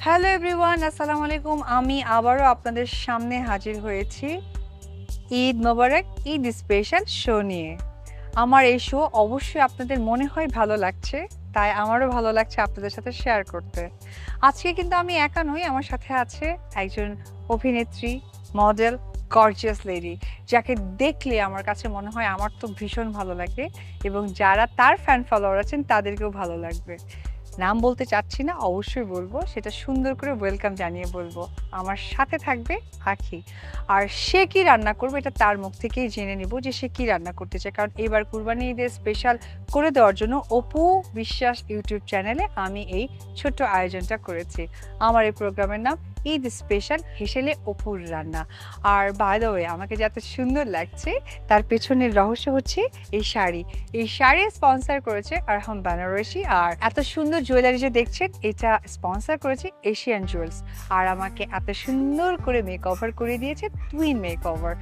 Hello everyone, আসসালামু আলাইকুম। আমি আবারও আপনাদের সামনে হাজির হয়েছি ঈদ মোবারক, ঈদ স্পেশাল শো নিয়ে। আমার এই শো অবশ্যই আপনাদের মনে হয় ভালো লাগছে, তাই আমারও ভালো লাগছে আপনাদের সাথে শেয়ার করতে। আজকে কিন্তু আমি একা নই, আমার সাথে আছে একজন অভিনেত্রী, মডেল, গর্জিয়াস লেডি, যাকে দেখলে আমার কাছে মনে হয় আমার তো ভীষণ ভালো লাগে এবং যারা তার ফ্যান ফলোয়ার আছেন তাদেরকেও ভালো লাগবে। নাম বলতে চাচ্ছি না, অবশ্যই বলবো, সেটা সুন্দর করে ওয়েলকাম জানিয়ে বলবো। আমার সাথে থাকবে আখি। আর সে কি রান্না করবে এটা তার মুখ থেকেই জেনে নিব যে সে কি রান্না করতে চায়, কারণ এবার কুরবানি ঈদের স্পেশাল করে দেওয়ার জন্য অপু বিশ্বাস ইউটিউব চ্যানেলে আমি এই ছোট্ট আয়োজনটা করেছি। আমার এই প্রোগ্রামের নাম ঈদ স্পেশাল হেসেলে অপুর রান্না। আর বাই দ্য ওয়ে, আমাকে যাতে সুন্দর লাগছে তার পেছনের রহস্য হচ্ছে এই শাড়ি। এই শাড়ি স্পন্সর করেছে আরহাম বেনারসি, আর এত সুন্দর জুয়েলারি যে দেখছেন এটা স্পন্সর করেছে এশিয়ান জুয়েলস। আর আমাকে এত সুন্দর করে মেকওভার করে দিয়েছে টুইন মেকওভার।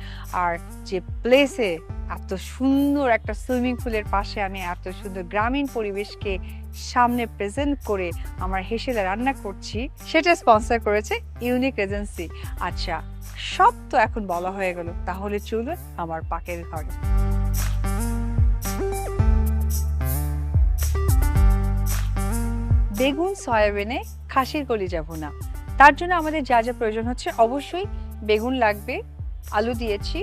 আর যে প্লেসে এত সুন্দর একটা সুইমিং পুলের পাশে আমি এত সুন্দর গ্রামীণ পরিবেশকে সামনে প্রেজেন্ট করে আমার হেসেলে রান্না করছি, সেটা স্পন্সর করেছে ইউনিক এজেন্সি। আচ্ছা, সব তো এখন বলা হয়ে গেল, তাহলে চলুন আমার পাকের ঘরে। বেগুন সয়াবিনে খাসির কলিজা ভুনা। তার জন্য আমাদের যা যা প্রয়োজন হচ্ছে, অবশ্যই বেগুন লাগবে, আলু দিয়েছি,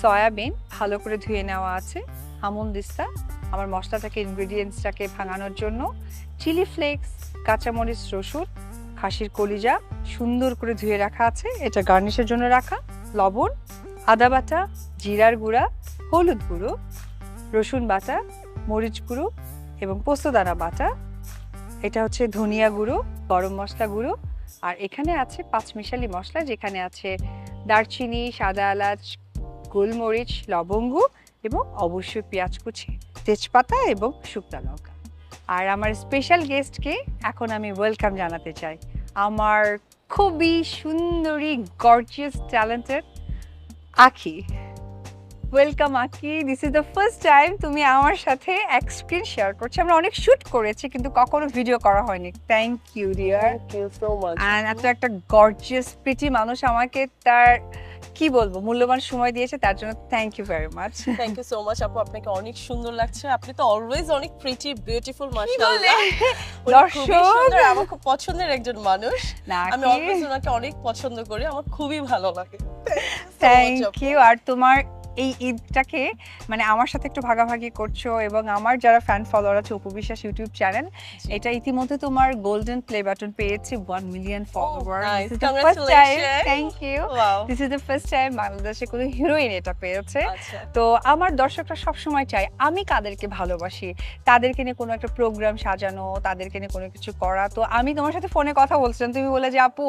সয়াবিন ভালো করে ধুয়ে নেওয়া আছে, আমন্ড দিস্তা আমার মশলাটাকে ইনগ্রেডিয়েন্টসটাকে ভাঙানোর জন্য, চিলি ফ্লেক্স, কাঁচামরিচ, রসুন, খাসির কলিজা সুন্দর করে ধুয়ে রাখা আছে, এটা গার্নিশের জন্য রাখা, লবণ, আদা বাটা, জিরার গুঁড়া, হলুদ গুঁড়ো, রসুন বাটা, মরিচ গুঁড়ো এবং পোস্তদানা বাটা, এটা হচ্ছে ধনিয়া গুঁড়ো, গরম মশলা গুঁড়ো, আর এখানে আছে পাঁচমিশালি মশলা, যেখানে আছে দারচিনি, সাদা এলাচ, গোলমরিচ, লবঙ্গ এবং অবশ্যই পেঁয়াজ কুচি, তেজপাতা এবং শুকনো লঙ্কা। আর আমার স্পেশাল গেস্টকে এখন আমি ওয়েলকাম জানাতে চাই, আমার খুবই সুন্দরী, গর্জিয়াস, ট্যালেন্টেড আখি। ওয়েলকাম আকি, this is the first time তুমি আমার সাথে এক স্ক্রিন শেয়ার করছো। আমরা অনেক শুট করেছি কিন্তু কখনো ভিডিও করা হয়নি। Thank you dear. Thank you so much. And এত একটা গর্জিয়াস প্রিটি মানুষ আমাকে তার কি বলবো মূল্যবান সময় দিয়েছে, তার জন্য thank you very much. Thank you so much আপু, আপনাকে অনেক সুন্দর লাগছে। আপনি তো অলওয়েজ অনেক প্রিটি, বিউটিফুল, মাশাআল্লাহ। দর্শক, আমার খুব পছন্দের একজন মানুষ। আমি অলওয়েজ ওনাকে অনেক পছন্দ করি, আমার খুবই ভালো লাগে। Thank you. আর তোমার এই ঈদটাকে মানে আমার সাথে একটু ভাগাভাগি করছো, এবং আমার যারা ফ্যান ফলোয়ার আছে অপু বিশ্বাস ইউটিউব চ্যানেল, এটা ইতিমধ্যে তোমার গোল্ডেন প্লে বাটন পেয়েছে 1 million follower. Thank you. This is the first time বাংলাদেশে কোনো হিরোইন এটা পেয়েছে। তো আমার দর্শকরা সবসময় চায় আমি কাদেরকে ভালোবাসি, তাদেরকে নিয়ে কোনো একটা প্রোগ্রাম সাজানো, তাদেরকে নিয়ে কোনো কিছু করা। তো আমি তোমার সাথে ফোনে কথা বলছিলাম, তুমি বলে যে আপু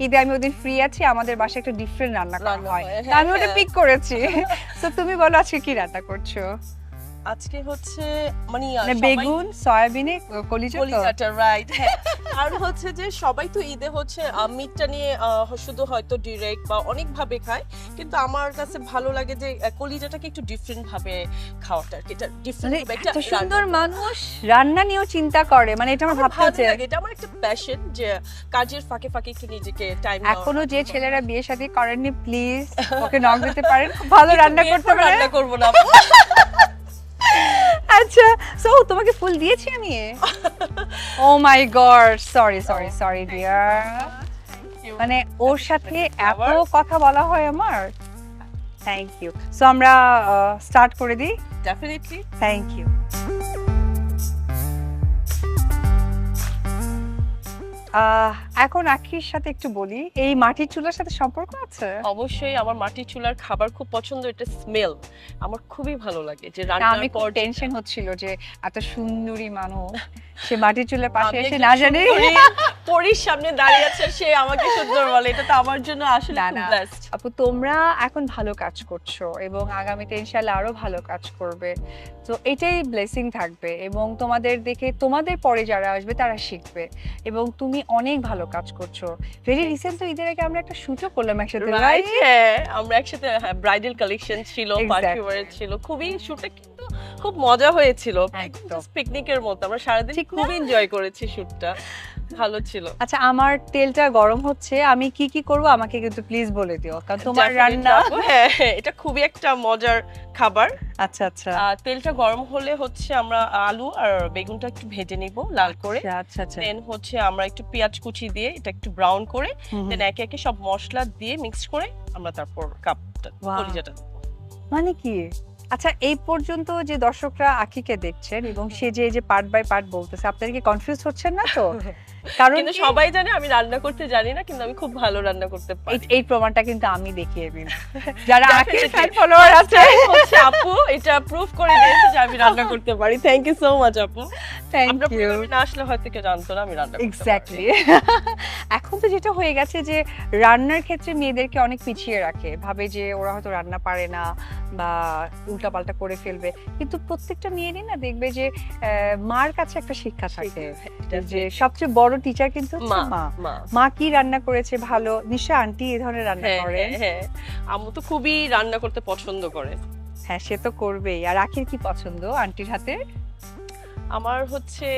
ঈদে আমি ওদিন ফ্রি আছি, আমাদের বাসায় একটা ডিফারেন্ট রান্না করা হয়, তো আমি ওটা পিক করেছি। তো তুমি বলো আজকে কি রান্না করছো? আজকে হচ্ছে মানে বেগুন সয়াবিনে কলিজাটা, রাইট। আর হচ্ছে যে সবাই তো ঈদে হচ্ছে মিটটা নিয়ে শুধু হয়তো ডিরেক্ট বা অনেক ভাবে খায়, কিন্তু আমার কাছে ভালো লাগে যে কলিজাটাকে একটু ডিফারেন্ট ভাবে খাওয়াটা, এটা ডিফারেন্ট ভাবে। একটা সুন্দর মানুষ রান্না নিয়েও চিন্তা করে, মানে এটা আমার ভাবতে লাগে, এটা আমার একটা প্যাশন যে কাজের ফাঁকে ফাঁকে একটু নিজেকে টাইম। এখনো যে ছেলেরা বিয়ে শাদী করেননি প্লিজ ওকে নক দিতে পারেন, ভালো রান্না করতে পারে। রান্না করব না। আচ্ছা, সো তোমাকে ফুল দিয়েছি আমি? Oh my god, sorry sorry sorry dear. মানে ওর সাথে এত কথা বলা হয় আমার। Thank you. সো আমরা স্টার্ট করে দিই। ডেফিনেটলি। Thank you. এখন আখির সাথে একটু বলি, এই মাটির চুলার সাথে সম্পর্ক আছে? অবশ্যই, আমার মাটির চুলার খাবার খুব পছন্দ, এটা স্মেল আমার খুবই ভালো লাগে। যে আমি খুব টেনশন হচ্ছিল যে এত সুন্দরী মানুষ সে মাটির চুলার পাশে এসে না জানি পরির সামনে দাঁড়িয়ে আছে, সে আমাকে সুন্দর বলে, এটা তো আমার জন্য আসলে খুব ব্লেসড। আপু তোমরা এখন ভালো কাজ করছো এবং আগামীতে ইনশাআল্লাহ আরো ভালো কাজ করবে, তো এটাই ব্লেসিং থাকবে এবং তোমাদের দেখে তোমাদের পরে যারা আসবে তারা শিখবে, এবং তুমি অনেক ভালো কাজ করছো। ভেরি রিসেন্টলি ঈদের আগে আমরা একটা শুটও করলাম একসাথে, রাইট? হ্যাঁ, আমরা একসাথে ব্রাইডাল কালেকশন ছিল, পারফিউমার ছিল, খুবই শুটটা কিন্তু খুব মজা হয়েছিল, একদম পিকনিকের মতো। আমরা সারাদিন খুব এনজয় করেছি শুটটা। ভালো ছিল। আচ্ছা, আমার তেলটা গরম হচ্ছে, আমি কি কি করব আমাকে কিন্তু প্লিজ বলে দিও, কারণ তোমার Definitely রান্না। আপু, হ্যাঁ হ্যাঁ, এটা খুবই একটা মজার খাবার। আচ্ছা আচ্ছা তেলটা গরম হলে হচ্ছে আমরা আলু আর বেগুনটা একটু ভেজে নিব লাল করে। আচ্ছা আচ্ছা আচ্ছা দেন হচ্ছে আমরা একটু পেঁয়াজ কুচি দিয়ে এটা একটু ব্রাউন করে হুম, দেন একে একে সব মশলা দিয়ে মিক্স করে আমরা তারপর কাপটা Wow. কলিজাটা দেব। মানে কি? আচ্ছা, এই পর্যন্ত যে দর্শকরা আখিকে দেখছেন এবং সে যে এই যে পার্ট বাই পার্ট বলতেছে, আপনারা কি কনফিউজ হচ্ছেন না তো? কারণ কিন্তু কি? সবাই জানে আমি রান্না করতে জানি না, কিন্তু আমি খুব ভালো রান্না করতে পারি। এই প্রমাণটা কিন্তু আমি দেখিয়ে দিই। যারা আখির Definitely. ফ্যান ফলোয়ার আছে, হচ্ছে আপু এটা প্রুফ করে দিয়েছে যে আমি রান্না করতে পারি। থ্যাংক ইউ সো মাচ আপু। থ্যাংক আপনার ইউ। প্রোগ্রামে না আসলে হয়তো কেউ জানতো না আমি রান্না করতে পারি। এক্স্যাক্টলি। এখন তো যেটা হয়ে গেছে যে রান্নার ক্ষেত্রে মেয়েদেরকে অনেক পিছিয়ে রাখে, ভাবে যে ওরা হয়তো রান্না পারে না বা উল্টাপাল্টা করে ফেলবে, কিন্তু প্রত্যেকটা মেয়েরই না দেখবে যে মার কাছে একটা শিক্ষা থাকে, যে সবচেয়ে বড় টিচার কিন্তু হচ্ছে মা। মা। মা কি রান্না করেছে ভালো, নিশ্চয় আন্টি এই ধরনের রান্না হ্যাঁ করে। হ্যাঁ হ্যাঁ, আম্মু তো খুবই রান্না করতে পছন্দ করে। হ্যাঁ, সে তো করবেই। আর আখির কি পছন্দ আন্টির হাতে? আমার হচ্ছে,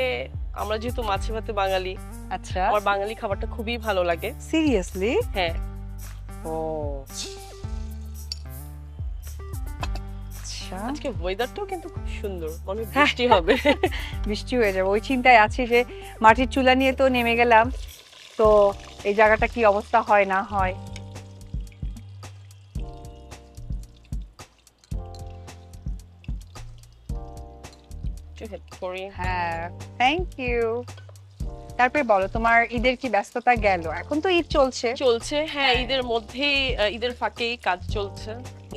আমরা যেহেতু মাছে ভাতে বাঙালি, আচ্ছা, আমার বাঙালি খাবারটা খুবই ভালো লাগে। সিরিয়াসলি? হ্যাঁ। ও আচ্ছা, আজকে ওয়েদারটাও কিন্তু খুব সুন্দর, মনে হয় বৃষ্টি হবে। বৃষ্টি হয়ে যাবে ওই চিন্তায় আছি, যে মাটির চুলা নিয়ে তো নেমে গেলাম, তো এই জায়গাটা কি অবস্থা হয় না হয়। একটু help করি। হ্যাঁ, থ্যাংক ইউ। তারপরে বলো, তোমার ঈদের কি ব্যস্ততা গেল? এখন তো ঈদ চলছে। চলছে, হ্যাঁ, হ্যাঁ। ঈদের মধ্যেই ঈদের ফাঁকেই কাজ চলছে।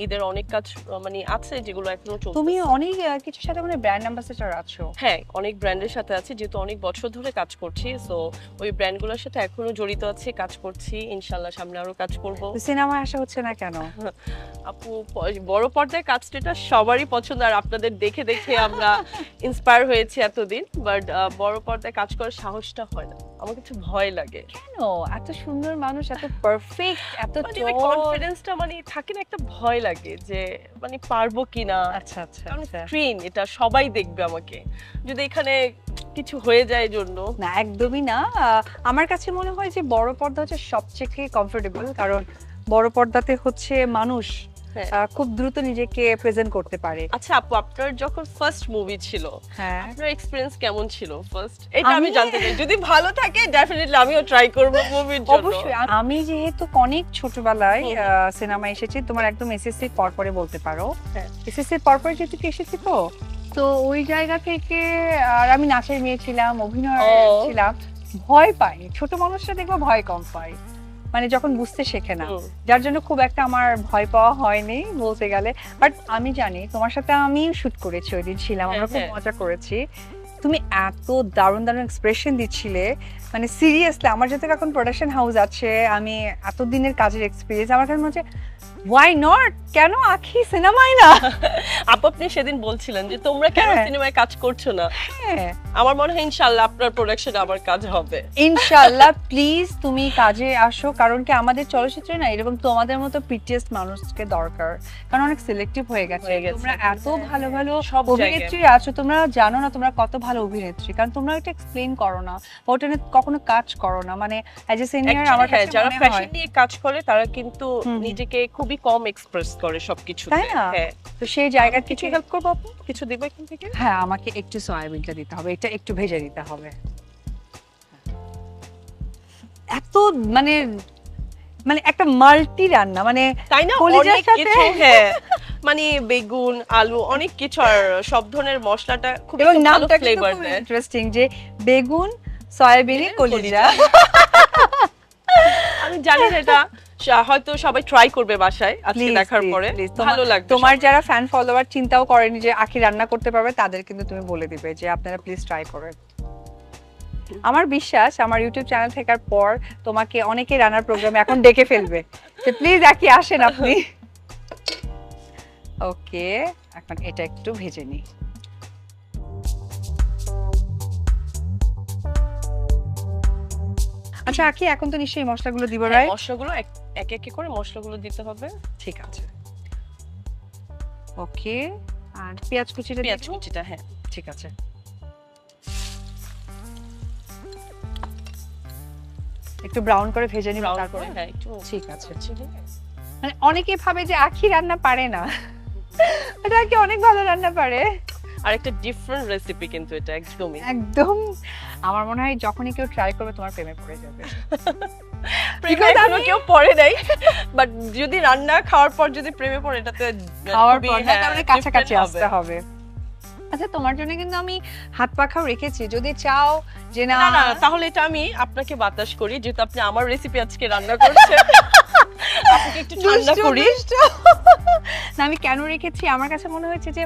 ঈদের অনেক কাজ মানে আছে যেগুলো এখনো চলছে। তুমি অনেক কিছুর সাথে মানে ব্র্যান্ড অ্যাম্বাসেডর আছো। হ্যাঁ, অনেক ব্র্যান্ডের সাথে আছি, যেহেতু অনেক বছর ধরে কাজ করছি, সো ওই ব্র্যান্ডগুলোর সাথে এখনো জড়িত আছি, কাজ করছি, ইনশাআল্লাহ সামনে আরো কাজ করব। সিনেমায় আসা হচ্ছে না কেন? আপু বড় পর্দায় কাজটা এটা সবারই পছন্দ, আর আপনাদের দেখে দেখে আমরা ইন্সপায়ার হয়েছি এতদিন, বাট বড় পর্দায় কাজ করার সাহসটা হয় না, আমার কিছু ভয় লাগে। কেন? এত সুন্দর মানুষ, এত পারফেক্ট, এত মানে ওই কনফিডেন্সটা মানে থাকে না, একটা ভয় লাগে যে মানে পারবো কিনা। আচ্ছা আচ্ছা কারণ আচ্ছা। স্ক্রিন এটা সবাই দেখবে আমাকে, যদি এখানে কিছু হয়ে যায় জন্য। না, একদমই না। আমার কাছে মনে হয় যে বড় পর্দা হচ্ছে সবচেয়ে কমফোর্টেবল, কারণ বড় পর্দাতে হচ্ছে মানুষ হ্যাঁ। খুব দ্রুত নিজেকে প্রেজেন্ট করতে পারে। আচ্ছা আপু, আপনার যখন ফার্স্ট মুভি ছিল, হ্যাঁ, আপনার এক্সপেরিয়েন্স কেমন ছিল ফার্স্ট? এটা আমি আমি- জানতে চাই, যদি ভালো থাকে ডেফিনেটলি আমিও ট্রাই করব মুভির জন্য। অবশ্যই। আমি যেহেতু অনেক ছোটবেলায় হুম। সিনেমা এসেছি, তোমার একদম এসএসসি পরপরে বলতে পারো। হ্যাঁ। এসএসসি পরপরে যেহেতু এসেছি, তো তো ওই জায়গা থেকে, আর আমি নাচের মেয়ে ছিলাম, অভিনয় ও। ছিলাম, ভয় পাই। ছোট মানুষরা দেখবো ভয় কম পায়, মানে যখন বুঝতে শেখে না, হুম। যার জন্য খুব একটা আমার ভয় পাওয়া হয়নি বলতে গেলে। বাট আমি জানি তোমার সাথে আমি শুট করেছি, ওই দিন ছিলাম, আমরা খুব হ্যাঁ। মজা করেছি। তুমি এত দারুণ দারুণ এক্সপ্রেশন দিচ্ছিলে, মানে সিরিয়াসলি আমার যাতে এখন প্রোডাকশন হাউস আছে, আমি এতদিনের কাজের এক্সপিরিয়েন্স, আমার কাছে মনে হচ্ছে ওয়াই নট, কেন আখি সিনেমায় না? আপু আপনি সেদিন বলছিলেন যে তোমরা কেন হ্যাঁ। সিনেমায় কাজ করছো না, হ্যাঁ, আমার মনে হয় ইনশাআল্লাহ আপনার প্রোডাকশনে আমার কাজ হবে। ইনশাআল্লাহ প্লিজ তুমি কাজে আসো, কারণ কি আমাদের চলচ্চিত্রে না এরকম তোমাদের মতো প্রিটিয়েস্ট মানুষকে দরকার, কারণ অনেক সিলেক্টিভ হয়ে গেছে। তোমরা এত ভালো ভালো সব অভিনেত্রী আছো, তোমরা জানো না তোমরা কত ভালো অভিনেত্রী, কারণ তোমরা এটা এক্সপ্লেইন করো না বা ওটা নিয়ে কখনো কাজ করো না। মানে অ্যাজ এ সিনিয়র আমার কাছে যারা মনে ফ্যাশন হয়, নিয়ে কাজ করে তারা কিন্তু হুম। নিজেকে খুবই কম এক্সপ্রেস করে সবকিছুতে। তাই না? হ্যাঁ, তো সেই জায়গা কিছু থেকে হেল্প করবো আপু, কিছু দেবো এখান থেকে? হ্যাঁ, আমাকে একটু সয়াবিনটা দিতে হবে, এটা একটু ভেজে দিতে হবে। এত মানে মানে একটা মাল্টি রান্না, মানে তাই না, কলিজার অনেক সাথে- কিছু, হ্যাঁ, মানে বেগুন আলু অনেক কিছু, আর সব ধরনের মশলাটা খুব এবং ভালো নামটা কিন্তু ফ্লেভার খুব দেয়। ইন্টারেস্টিং, যে বেগুন সয়াবিনের কলিজা। আমি জানি না এটা হয়তো সবাই ট্রাই করবে বাসায় আজকে Please, দেখার please, পরে, please, ভালো লাগবে। তোমার যারা ফ্যান ফলোয়ার চিন্তাও করেনি যে আখি রান্না করতে পারবে, তাদের কিন্তু তুমি বলে দিবে যে আপনারা প্লিজ ট্রাই করেন। আমার বিশ্বাস আমার ইউটিউব চ্যানেল থাকার পর তোমাকে অনেকে রান্নার প্রোগ্রামে এখন ডেকে ফেলবে, যে প্লিজ আখি আসেন আপনি। ওকে, এখন এটা একটু ভেজে নিই। আচ্ছা আখি, এখন তো নিশ্চয়ই মশলাগুলো দিব, হ্যাঁ, রাইট? মশলাগুলো এক এক করে মশলাগুলো দিতে হবে। ঠিক আছে, ওকে। আর পেঁয়াজ কুচিটা পেঁয়াজ দিব? কুচিটা, হ্যাঁ। ঠিক আছে। একটু ব্রাউন করে ভেজে নিব ব্রাউন তারপরে। করে হ্যাঁ একটু ঠিক আছে। চিলি মানে অনেকেই ভাবে যে আখি রান্না পারে না, এটা আখি অনেক ভালো রান্না পারে। আর একটা ডিফারেন্ট রেসিপি কিন্তু এটা একদমই একদম আমার মনে হয় যখনই কেউ ট্রাই করবে তোমার প্রেমে পড়ে যাবে। প্রেমে এখনো কেউ পড়ে নাই, বাট যদি রান্না খাওয়ার পর যদি প্রেমে পড়ে এটাতে খাওয়ার খুবই, পর হ্যাঁ, তার মানে কাছাকাছি different আসতে হবে। আচ্ছা তোমার জন্য কিন্তু আমি হাত পাখাও রেখেছি, যদি চাও যে না না না তাহলে এটা আমি আপনাকে বাতাস করি, যেহেতু আপনি আমার রেসিপি আজকে রান্না করছেন আপনাকে একটু ঠান্ডা দুষ্টু, করি। দুষ্টু। না আমি কেন রেখেছি, আমার কাছে মনে হয়েছে যে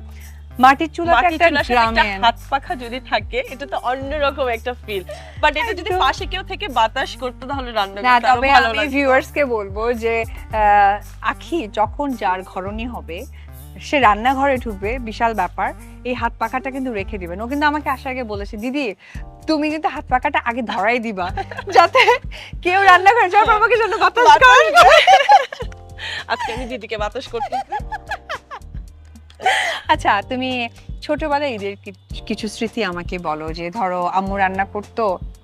মাটির চুলাটা মাটির একটা চুলার সাথে একটা গ্রামে হাত পাখা যদি থাকে এটা তো অন্যরকম একটা ফিল, বাট এটা যদি একদম। পাশে কেউ থেকে বাতাস করতে তাহলে রান্না না, করতে আরো তবে ভালো আমি লাগবে। ভিউয়ার্স কে বলবো যে আখি যখন যার ঘরণী হবে সে রান্নাঘরে ঢুকবে, বিশাল ব্যাপার, এই হাত পাখাটা কিন্তু রেখে দিবেন। ও কিন্তু আমাকে আসার আগে বলেছে, দিদি তুমি কিন্তু হাত পাখাটা আগে ধরাই দিবা যাতে কেউ রান্নাঘরে যাওয়ার পর আমাকে যেন বাতাস করে। আজকে আমি দিদিকে বাতাস করতে আচ্ছা তুমি ছোটবেলায় ঈদের কিছু স্মৃতি আমাকে বলো, যে ধরো আম্মু রান্না করতো,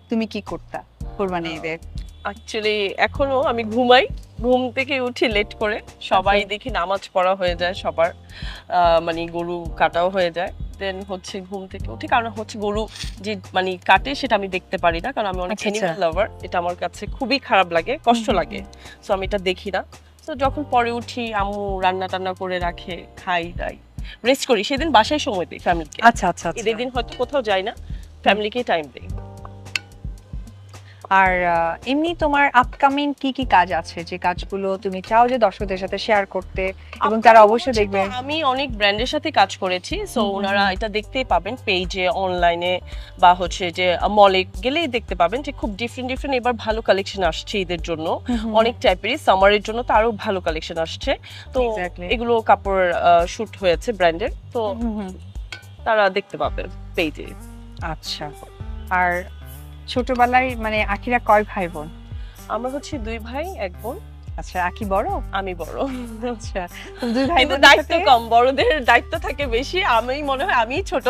তুমি কি করতা কোরবানি ঈদের? অ্যাকচুয়ালি এখনো আমি ঘুমাই, ঘুম থেকে উঠি লেট করে, সবাই দেখি নামাজ পড়া হয়ে যায় সবার, মানে গরু কাটাও হয়ে যায়, দেন হচ্ছে ঘুম থেকে উঠি, কারণ হচ্ছে গরু যে মানে কাটে সেটা আমি দেখতে পারি না, কারণ আমি অনেক আচ্ছা, অ্যানিমাল লাভার, এটা আমার কাছে খুবই খারাপ লাগে, কষ্ট লাগে, সো আমি এটা দেখি না। তো যখন পরে উঠি আম্মু রান্না টান্না করে রাখে, খাই দাই, রেস্ট করি, সেদিন বাসায় সময় দিই ফ্যামিলিকে। আচ্ছা আচ্ছা ঈদের দিন হয়তো কোথাও যাই না, ফ্যামিলিকে টাইম দিই। আর এমনি তোমার আপকামিং কি কি কাজ আছে, যে কাজগুলো তুমি চাও যে দর্শকদের সাথে শেয়ার করতে, এবং তারা অবশ্যই হচ্ছে দেখবে? তো আমি অনেক ব্র্যান্ডের সাথে কাজ করেছি, সো ওনারা এটা দেখতেই পাবেন পেজে, অনলাইনে, বা হচ্ছে যে মলে গেলেই দেখতে পাবেন যে খুব ডিফারেন্ট ডিফারেন্ট এবার ভালো কালেকশন আসছে ঈদের জন্য, অনেক টাইপেরই, সামারের জন্য তো আরো ভালো কালেকশন আসছে, তো Exactly. এগুলো কাপড় শুট হয়েছে ব্র্যান্ডের, তো তারা দেখতে পাবেন পেজে। আচ্ছা, আর ছোটবেলায় মানে আখিরা কয় ভাই বোন? আমরা হচ্ছে 2 ভাই 1 বোন। আচ্ছা, আখি বড়? আমি বড়। আচ্ছা, তুমি 2 ভাই কিন্তু বোনের দায়িত্ব সাথে- কম, বড়দের দায়িত্ব থাকে বেশি, আমি মনে হয় আমিই ছোট,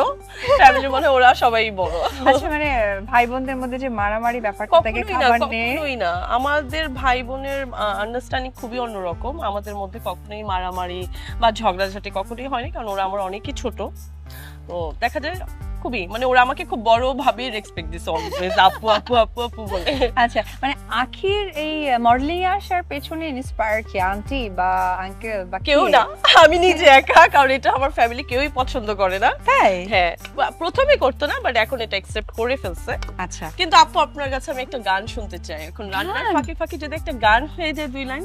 ফ্যামিলির মনে হয় ওরা সবাই বড়। আচ্ছা, মানে ভাই বোনদের মধ্যে যে মারামারি ব্যাপারটা থাকে, খাবার নিয়ে? কখনোই না, আমাদের ভাই বোনের আন্ডারস্ট্যান্ডিং খুবই অন্যরকম, আমাদের মধ্যে কখনোই মারামারি বা ঝগড়াঝাটি কখনোই হয়নি, কারণ ওরা আমার অনেকই ছোট, তো দেখা যায় খুবই, মানে ওরা আমাকে খুব বড় ভাবে রেসপেক্ট দিছে, অলওয়েজ আপু আপু আপু আপু বলে। আচ্ছা, মানে আখির এই মডেলিং আসার পেছনে ইন্সপায়ার কি আন্টি বা আঙ্কেল বা কেউ কে? না, আমি নিজে একা, কারণ এটা আমার ফ্যামিলি কেউই পছন্দ করে না। তাই? হ্যাঁ, প্রথমে করতো না, বাট এখন এটা অ্যাকসেপ্ট করে ফেলছে। আচ্ছা, কিন্তু আপু আপনার কাছে আমি একটা গান শুনতে চাই, এখন রান্নার গান? ফাঁকে ফাঁকে যদি একটা গান হয়ে যায় 2 লাইন।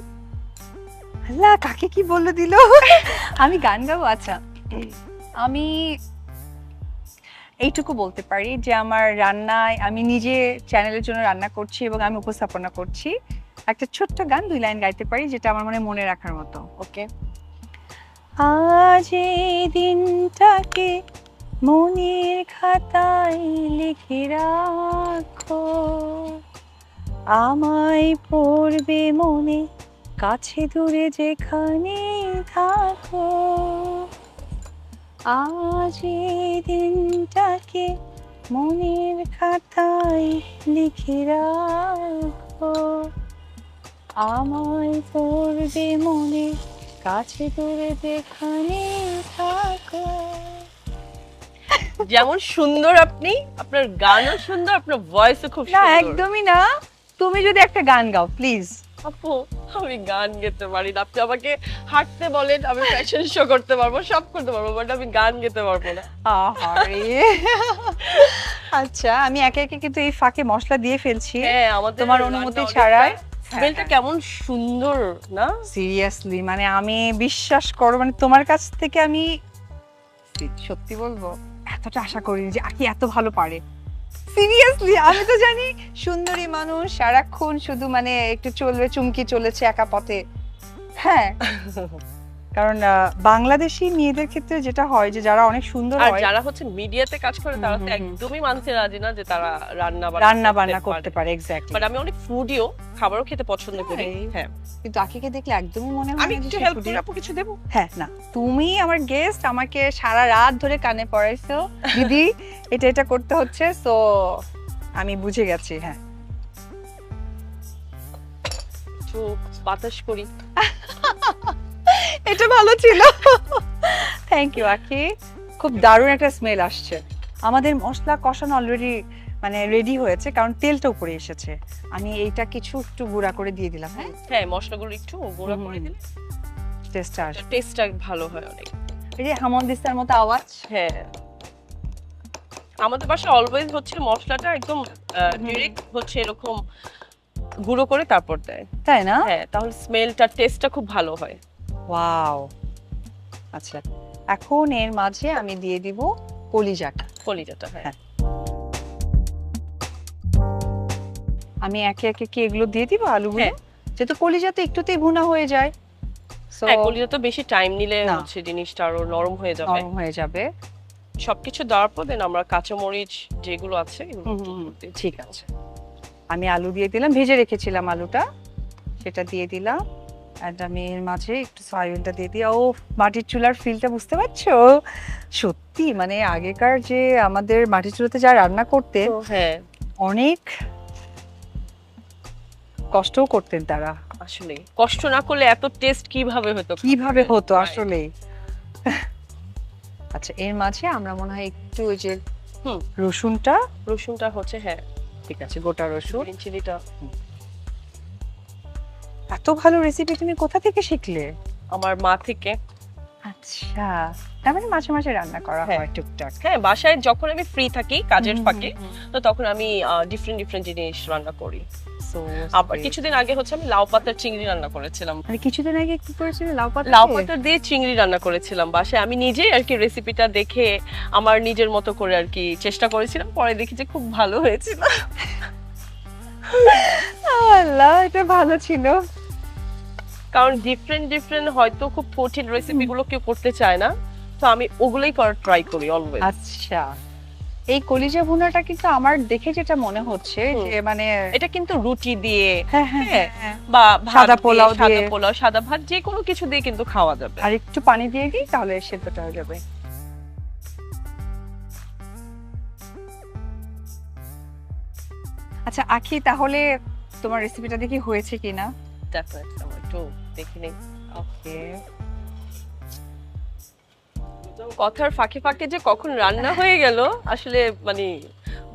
আল্লাহ, কাকে কি বলে দিল! আমি গান গাবো? আচ্ছা, আমি এইটুকু বলতে পারি যে আমার রান্নায়, আমি নিজে চ্যানেলের জন্য রান্না করছি এবং আমি উপস্থাপনা করছি, একটা ছোট্ট গান 2 লাইন গাইতে পারি, যেটা আমার মনে রাখার মতো। ওকে। আজ এই দিনটাকে মনের খাতায় লিখে রাখো, আমায় পড়বে মনে, কাছে দূরে যেখানে থাকো। আজ এই দিনটাকে মনের খাতায় লিখে রাখো, আমায় পড়বে মনে, কাছে দূরে যেখানে থাকো। যেমন সুন্দর আপনি, আপনার গানও সুন্দর, আপনার ভয়েসও খুব না, সুন্দর। একদমই না, তুমি যদি একটা গান গাও প্লিজ। আপু আমি গান গেতে পারি না, আপনি আমাকে হাঁটতে বলেন, আমি ফ্যাশন শো করতে পারবো, সব করতে পারবো, বাট আমি গান গেতে পারবো না। আহারে। আচ্ছা, আমি একে একে কিন্তু এই ফাঁকে মশলা দিয়ে ফেলছি, হ্যাঁ, আমাদের তোমার অনুমতি ছাড়াই। স্মেলটা কেমন সুন্দর না? সিরিয়াসলি, মানে আমি বিশ্বাস করো, মানে তোমার কাছ থেকে আমি সত্যি বলবো এতটা আশা করিনি যে আকি এত ভালো পারে। সিরিয়াসলি, আমি তো জানি সুন্দরী মানুষ সারাক্ষণ শুধু মানে একটু চলবে, চুমকি চলেছে একা পথে। হ্যাঁ, কারণ বাংলাদেশি মেয়েদের ক্ষেত্রে যেটা হয় যে যারা অনেক সুন্দর আর হয়, যারা হচ্ছে মিডিয়াতে কাজ করে তারা তো একদমই মানতে রাজি না যে তারা রান্না বান্না করতে পারে। এক্স্যাক্টলি, বাট আমি অনেক ফুডিও, খাবারও খেতে পছন্দ করি। হ্যাঁ, কিন্তু আকিকে দেখলে একদমই মনে হয় আমি না যে একটু সে হেল্প foodie। করে আপু কিছু দেবো? হ্যাঁ, না, তুমি আমার গেস্ট, আমাকে সারা রাত ধরে কানে পড়াইছো, দিদি এটা এটা করতে হচ্ছে, সো আমি বুঝে গেছি। হ্যাঁ, একটু বাতাস করি। এটা ভালো ছিল। থ্যাংক ইউ আখি, খুব দারুণ একটা স্মেল আসছে। আমাদের মশলা কষানো অলরেডি মানে রেডি হয়েছে, কারণ তেলটা উপরে এসেছে। আমি এইটা কিছু একটু গুঁড়া করে দিয়ে দিলাম। হ্যাঁ হ্যাঁ, মশলাগুলো একটু গুঁড়া করে দিলে টেস্টটা আসবে, টেস্টটা ভালো হয় অনেক। এই যে হামনদিস্তার মতো আওয়াজ। হ্যাঁ, আমাদের বাসায় অলওয়েজ হচ্ছে মশলাটা একদম ডিরেক্ট হচ্ছে এরকম গুঁড়ো করে তারপর দেয়। তাই না? হ্যাঁ, তাহলে স্মেলটা টেস্টটা খুব ভালো হয়। ওয়াও। আচ্ছা, এখন এর মাঝে আমি দিয়ে দিব কলিজাটা। কলিজাটা, হ্যাঁ। হ্যাঁ। আমি একে একে কি এগুলো দিয়ে দিব আলুগুলো? হ্যাঁ। যেহেতু কলিজা তো একটুতেই ভুনা হয়ে যায়, সো হ্যাঁ, কলিজা তো বেশি টাইম নিলে না। হচ্ছে জিনিসটা আরো নরম হয়ে যাবে। নরম হয়ে যাবে। সবকিছু দেওয়ার পর দেন আমরা কাঁচামরিচ যেগুলো আছে এগুলো দিই। ঠিক আছে, আমি আলু দিয়ে দিলাম, ভেজে রেখেছিলাম আলুটা, সেটা দিয়ে দিলাম। আর আমি এর মাঝে একটু সয়াবিনটা দিয়ে দিই। ও, মাটির চুলার ফিলটা বুঝতে পারছো? সত্যি মানে আগেকার যে আমাদের মাটির চুলাতে যা রান্না করতেন, তো হ্যাঁ, অনেক কষ্টও করতেন তারা। আসলে কষ্ট না করলে এত টেস্ট কিভাবে হতো? কিভাবে হতো Right. আসলে। আচ্ছা, এর মাঝে আমরা মনে হয় একটু ওই যে হুম। রসুনটা, রসুনটা হচ্ছে, হ্যাঁ, ঠিক আছে, গোটা রসুন। গ্রিন চিলিটা এত ভালো রেসিপি তুমি কোথা থেকে শিখলে? আমার মা থেকে। আচ্ছা, তার মানে মাঝে মাঝে রান্না করা হ্যাঁ। হয় টুকটাক। হ্যাঁ, বাসায় যখন আমি ফ্রি থাকি কাজের ফাঁকে, হুম, হুম, হুম। তো তখন আমি ডিফারেন্ট ডিফারেন্ট জিনিস রান্না করি। So আবার sweet. কিছুদিন আগে হচ্ছে আমি লাউ পাতার চিংড়ি রান্না করেছিলাম। মানে কিছুদিন আগে কি করেছিলে? লাউ পাতা লাউ দিয়ে? পাতা দিয়ে চিংড়ি রান্না করেছিলাম বাসায়। আমি নিজেই আর কি রেসিপিটা দেখে আমার নিজের মতো করে আর কি চেষ্টা করেছিলাম, পরে দেখি যে খুব ভালো হয়েছিল। আল্লাহ, এটা ভালো ছিল। কারণ ডিফারেন্ট ডিফারেন্ট হয়তো খুব কঠিন রেসিপি গুলো কেউ করতে চায় না, তো আমি ওগুলোই করার ট্রাই করি অলওয়েজ। আচ্ছা, এই কলিজা ভুনাটা কিন্তু আমার দেখে যেটা মনে হচ্ছে যে মানে এটা কিন্তু রুটি দিয়ে হ্যাঁ হ্যাঁ হ্যাঁ, হ্যাঁ, বা ভাত সাদা দিয়ে, পোলাও সাদা দিয়ে। পোলাও, সাদা ভাত, যে কোনো কিছু দিয়ে কিন্তু খাওয়া যাবে। আর একটু পানি দিয়ে দিই তাহলে সেদ্ধটা হয়ে যাবে। আচ্ছা আখি, তাহলে তোমার রেসিপিটা দেখি হয়েছে কিনা। ডেফিনেটলি আমরা একটু দেখে নেই। ওকে। কথার ফাঁকে ফাঁকে যে কখন রান্না হয়ে গেল আসলে মানে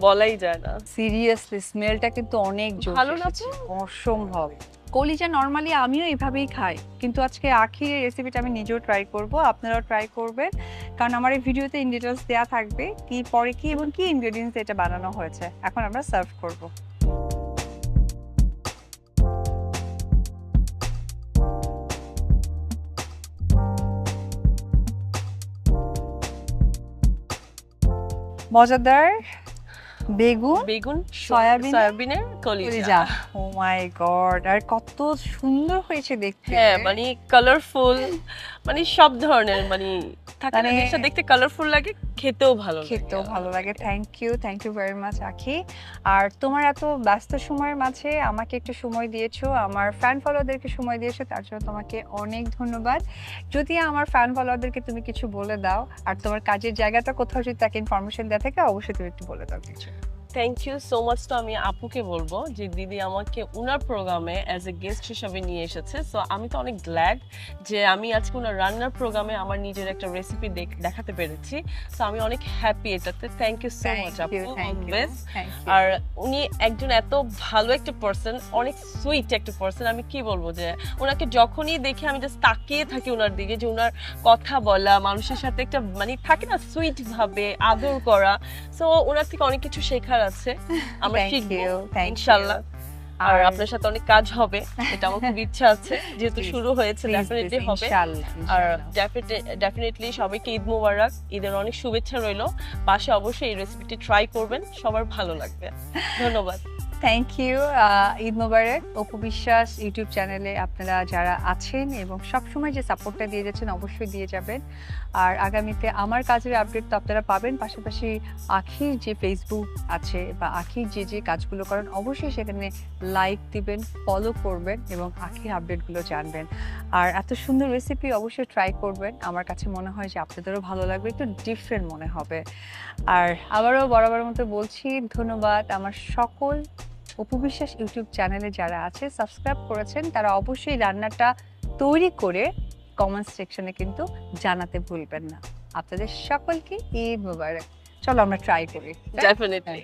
বলাই যায় না। সিরিয়াসলি স্মেলটা কিন্তু অনেক জোর, ভালো না এসেছে, অসম্ভব। কলিজা নরমালি আমিও এভাবেই খাই, কিন্তু আজকে আখির রেসিপিটা আমি নিজেও ট্রাই করব, আপনারাও ট্রাই করবেন, কারণ আমার এই ভিডিওতে ইন ডিটেলস দেওয়া থাকবে কি পরে কি এবং কি ইনগ্রেডিয়েন্টস এটা বানানো হয়েছে। এখন আমরা সার্ভ করব। মজাদার বেগুন বেগুন, সয়াবিনের কলিজা। কলিজা। ও মাই গড, আর কত সুন্দর হয়েছে দেখতে। হ্যাঁ, মানে কালারফুল, মানে সব ধরনের মানে থাকে না, মানে জিনিসটা দেখতে কালারফুল লাগে, খেতেও ভালো লাগে। খেতেও ভালো লাগে। থ্যাংক ইউ ভেরি মাচ আখি। আর তোমার এত ব্যস্ত সময়ের মাঝে আমাকে একটু সময় দিয়েছো, আমার ফ্যান ফলোয়ারদেরকে সময় দিয়েছো, তার জন্য তোমাকে অনেক ধন্যবাদ। যদি আমার ফ্যান ফলোয়ারদেরকে তুমি কিছু বলে দাও, আর তোমার কাজের জায়গাটা কোথাও যদি তাকে ইনফরমেশন দেওয়া থাকে, অবশ্যই তুমি একটু বলে দাও কিছু। Thank you so much. তো আমি আপুকে বলবো যে দিদি আমাকে উনার প্রোগ্রামে অ্যাজ এ গেস্ট হিসেবে নিয়ে এসেছে, সো আমি তো অনেক গ্ল্যাড যে আমি আজকে উনার রান্নার প্রোগ্রামে আমার নিজের একটা রেসিপি দেখাতে পেরেছি। সো আমি অনেক হ্যাপি এটাতে। থ্যাংক ইউ সো মাচ আপু, অলওয়েজ। আর উনি একজন এত ভালো একটা পার্সন, অনেক সুইট একটা পার্সন। আমি কি বলবো যে ওনাকে যখনই দেখি আমি জাস্ট তাকিয়ে থাকি ওনার দিকে, যে ওনার কথা বলা, মানুষের সাথে একটা মানে থাকে না সুইট ভাবে আদর করা। সো ওনার থেকে অনেক কিছু শেখার আছে, আমরা শিখবো ইনশাআল্লাহ। আর আপনার সাথে অনেক কাজ হবে, এটা আমার খুব ইচ্ছা আছে, যেহেতু শুরু হয়েছে ডেফিনেটলি হবে। আর ডেফিনেটলি সবাইকে ঈদ মোবারক, ঈদের অনেক শুভেচ্ছা রইলো। পাশে অবশ্যই এই রেসিপিটি ট্রাই করবেন, সবার ভালো লাগবে। ধন্যবাদ। Thank you. ঈদ মোবারক। অপু বিশ্বাস ইউটিউব চ্যানেলে আপনারা যারা আছেন এবং সবসময় যে সাপোর্টটা দিয়ে যাচ্ছেন, অবশ্যই দিয়ে যাবেন। আর আগামীতে আমার কাজের আপডেট তো আপনারা পাবেন, পাশাপাশি আখির যে ফেসবুক আছে বা আখির যে যে কাজগুলো করেন, অবশ্যই সেখানে লাইক দিবেন, ফলো করবেন এবং আখির আপডেটগুলো জানবেন। আর এত সুন্দর রেসিপি অবশ্যই ট্রাই করবেন, আমার কাছে মনে হয় যে আপনাদেরও ভালো লাগবে, একটু ডিফারেন্ট মনে হবে। আর আবারও বরাবর মতো বলছি ধন্যবাদ আমার সকল অপু বিশ্বাস ইউটিউব চ্যানেলে যারা আছে সাবস্ক্রাইব করেছেন তারা অবশ্যই রান্নাটা তৈরি করে কমেন্ট সেকশনে কিন্তু জানাতে ভুলবেন না। আপনাদের সকলকে ঈদ মোবারক। চলো আমরা ট্রাই করি। ডেফিনেটলি।